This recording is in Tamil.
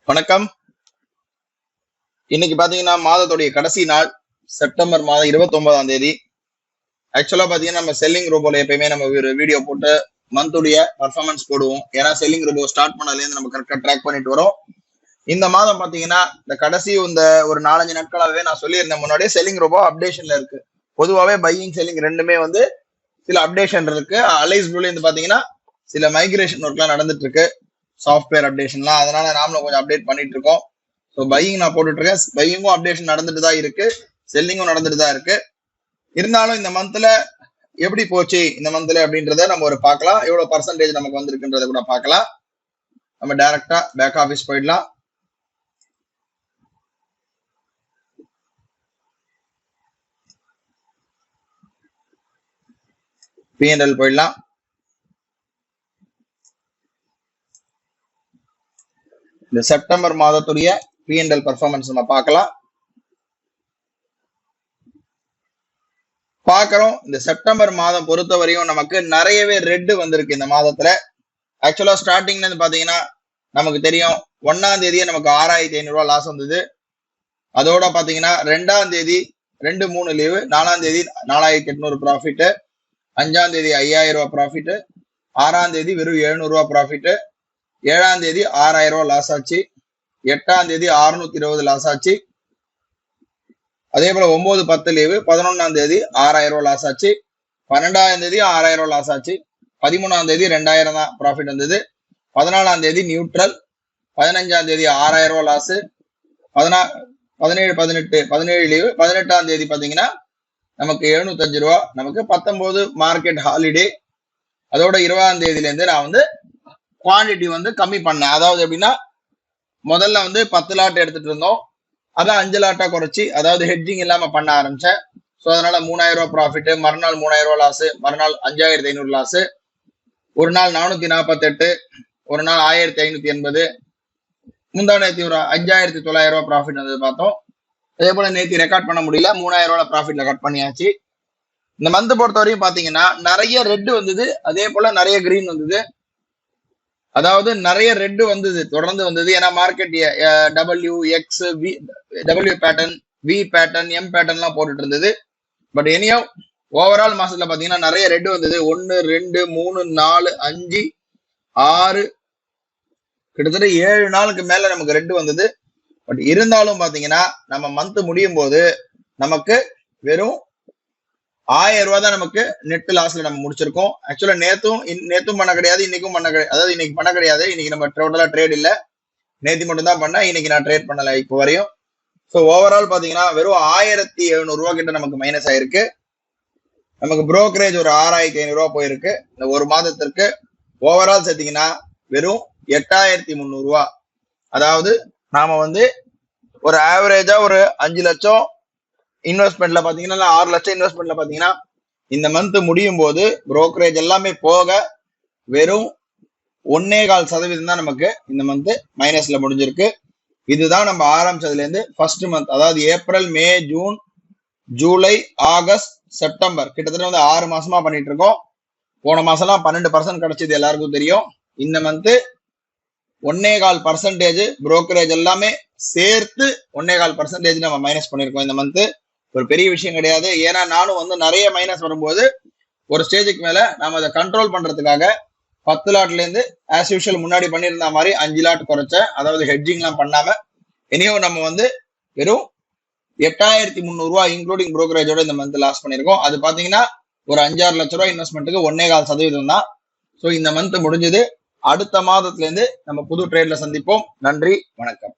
வணக்கம். இன்னைக்கு பாத்தீங்கன்னா மாதத்துடைய கடைசி நாள் செப்டம்பர் மாதம் 29ஆம் தேதி. ஆக்சுவலா பாத்தீங்கன்னா நம்ம செல்லிங் ரோபோல எப்பயுமே நம்ம ஒரு வீடியோ போட்டு மந்த்துடைய பர்ஃபார்மன்ஸ் போடுவோம். ஏன்னா செல்லிங் ரோபோ ஸ்டார்ட் பண்ணதுல இருந்து நம்ம கரெக்டா ட்ராக் பண்ணிட்டு வரோம். இந்த மாதம் பாத்தீங்கன்னா இந்த கடைசி இந்த ஒரு 4-5 நாட்களாவே நான் சொல்லியிருந்தேன் முன்னாடியே செல்லிங் ரோபோ அப்டேஷன்ல இருக்கு. பொதுவாகவே பையிங் செல்லிங் ரெண்டுமே சில அப்டேஷன் இருக்கு. அலைஸ் ப்ளூல இருந்து பாத்தீங்கன்னா சில மைக்ரேஷன் ஒர்க்லாம் நடந்துட்டு இருக்கு, சாஃப்ட்வேர் அப்டேஷன்லாம். அதனால நாமளும் கொஞ்சம் அப்டேட் பண்ணிட்டு இருக்கோம். ஸோ பையிங் நான் போட்டுட்டு இருக்கேன். பையிங்கும் அப்டேஷன் நடந்துட்டு தான் இருக்கு, செல்லிங்கும் நடந்துட்டு தான் இருக்கு. இருந்தாலும் இந்த மந்த்ல எப்படி போச்சு இந்த மந்த்ல அப்படின்றத நம்ம ஒரு பார்க்கலாம். எவ்வளவு பர்சன்டேஜ் நமக்கு வந்திருக்குன்றத கூட பார்க்கலாம். நம்ம டைரக்டா பேக் ஆஃபீஸ் போயிடலாம். PNL போயிடலாம். இந்த செப்டம்பர் மாதத்துடைய PNL பர்ஃபார்மன்ஸ் நம்ம பார்க்கலாம். பார்க்கிறோம். இந்த செப்டம்பர் மாதம் பொறுத்தவரையும் நமக்கு நிறையவே ரெட் வந்திருக்கு இந்த மாதத்துல. ஆக்சுவலா ஸ்டார்டிங்ல இருந்து பாத்தீங்கன்னா நமக்கு தெரியும் 1ஆம் தேதியே நமக்கு 6500 ரூபாய் லாஸ் வந்தது. அதோட பாத்தீங்கன்னா 2ஆம் தேதி 2-3 லீவு, 4ஆம் தேதி 4800 ப்ராஃபிட், 5ஆம் தேதி 5000 ரூபாய் ப்ராஃபிட், 6ஆம் தேதி வெறும் 700 ரூபாய் ப்ராஃபிட், 7ஆம் தேதி 6000 ரூபாய் லாஸ் ஆச்சு, 8ஆம் தேதி 620 லாஸ் ஆச்சு. அதே போல 9-10 லீவு, 11ஆம் தேதி 6000 ரூபாய் லாஸ் ஆச்சு, 12ஆம் தேதி 6000 ரூபாய் லாஸ் ஆச்சு, 13ஆம் தேதி 2000 தான் ப்ராஃபிட் வந்தது, 14ஆம் தேதி நியூட்ரல், 15ஆம் தேதி 6000 ரூபாய் லாஸ், 17 லீவு, 18ஆம் தேதி பாத்தீங்கன்னா நமக்கு 705 ரூபா, நமக்கு 19 மார்க்கெட் ஹாலிடே. அதோட 20ஆம் தேதியில இருந்து நான் குவான்டிட்டி கம்மி பண்ணேன். அதாவது எப்படின்னா முதல்ல 10 லாட் எடுத்துட்டு இருந்தோம், அதான் 5 லாட்டா குறைச்சி, அதாவது ஹெட்ஜிங் இல்லாம பண்ண ஆரம்பிச்சேன். ஸோ அதனால 3000 ரூபாய் ப்ராஃபிட், மறுநாள் 3000 ரூபாய் லாஸ், மறுநாள் 5500 லாஸ், ஒரு நாள் 448, ஒரு நாள் 1580, முந்தா நேத்தி ஒரு 5900 ரூபாய் ப்ராஃபிட் வந்தது பார்த்தோம். அதே போல நேத்தி ரெக்கார்ட் பண்ண முடியல, 3000 ரூபாய் ப்ராஃபிட்ல கட் பண்ணியாச்சு. இந்த மந்த் பொறுத்தவரையும் பாத்தீங்கன்னா நிறைய ரெட் வந்தது, அதே போல நிறைய கிரீன் வந்தது. அதாவது நிறைய ரெட் வந்தது, தொடர்ந்து வந்தது. ஏன்னா market W, X, W pattern, V pattern, M pattern எல்லாம் போட்டுட்டு இருந்தது. பட் எனியோ ஓவரால் மாசத்துல பாத்தீங்கன்னா நிறைய ரெட் வந்தது. 1, 2, 3, 4, 5, 6, கிட்டத்தட்ட 7 நாளுக்கு மேல நமக்கு ரெட் வந்தது. பட் இருந்தாலும் பாத்தீங்கன்னா நம்ம மந்த் முடியும் போது நமக்கு வெறும் 1000 ரூபாய் தான் நமக்கு நெட் லாஸ்ல நம்ம முடிச்சிருக்கோம். ஆக்சுவலா நேத்தும் பண்ண கிடையாது, இன்னைக்கும் பண்ண கிடையாது. அதாவது இன்னைக்கு பண்ண கிடையாது, இன்னைக்கு நம்ம டோட்டலா ட்ரேட் இல்ல, நேத்தி மட்டும் தான் பண்ண, இன்னைக்கு நான் ட்ரேட் பண்ணல இப்போ வரையும். ஸோ ஓவரால் பாத்தீங்கன்னா வெறும் 1700 ரூபாய் கிட்ட நமக்கு மைனஸ் ஆயிருக்கு. நமக்கு புரோக்கரேஜ் ஒரு 6500 ரூபாய் போயிருக்கு. இந்த ஒரு மாதத்திற்கு ஓவரால் சேர்த்தீங்கன்னா வெறும் 8300 ரூபாய். அதாவது நாம ஒரு ஆவரேஜா ஒரு 5 லட்சம் இன்வெஸ்ட்மெண்ட்ல பாத்தீங்கன்னா 6 லட்சம் இன்வெஸ்ட்மெண்ட்ல பாத்தீங்கன்னா இந்த மந்த் முடியும் போது புரோக்கரேஜ் எல்லாமே போக வெறும் 1.25% தான் நமக்கு இந்த மந்த் மைனஸ்ல முடிஞ்சிருக்கு. இதுதான் நம்ம ஆரம்பிச்சதுல இருந்து ஃபர்ஸ்ட் மந்த், அதாவது ஏப்ரல், மே, ஜூன், ஜூலை, ஆகஸ்ட், செப்டம்பர், கிட்டத்தட்ட 6 மாசமா பண்ணிட்டு இருக்கோம். போன மாசம்லாம் 12% கிடைச்சது எல்லாருக்கும் தெரியும். இந்த மந்த் 1.25% புரோக்கரேஜ் எல்லாமே சேர்த்து 1.25% நம்ம மைனஸ் பண்ணிருக்கோம். இந்த மந்த் ஒரு பெரிய விஷயம் கிடையாது. ஏன்னா நானும் நிறைய மைனஸ் வரும்போது ஒரு ஸ்டேஜுக்கு மேல நாம அதை கண்ட்ரோல் பண்றதுக்காக 10 லாட்ல இருந்து ஆஸ் யூஷுவல் முன்னாடி பண்ணியிருந்த மாதிரி 5 லாட் குறைச்சேன். அதாவது ஹெட்ஜிங் எல்லாம் பண்ணாம. இனியோ நம்ம வெறும் 8300 ரூபாய் இன்க்ளூடிங் புரோக்கரேஜோட இந்த மந்த் லாஸ் பண்ணிருக்கோம். அது பாத்தீங்கன்னா ஒரு 5-6 லட்ச ரூபாய் இன்வெஸ்ட்மெண்ட்டுக்கு 1.25% தான். ஸோ இந்த மந்த் முடிஞ்சது. அடுத்த மாதத்துல இருந்து நம்ம புது ட்ரேட்ல சந்திப்போம். நன்றி, வணக்கம்.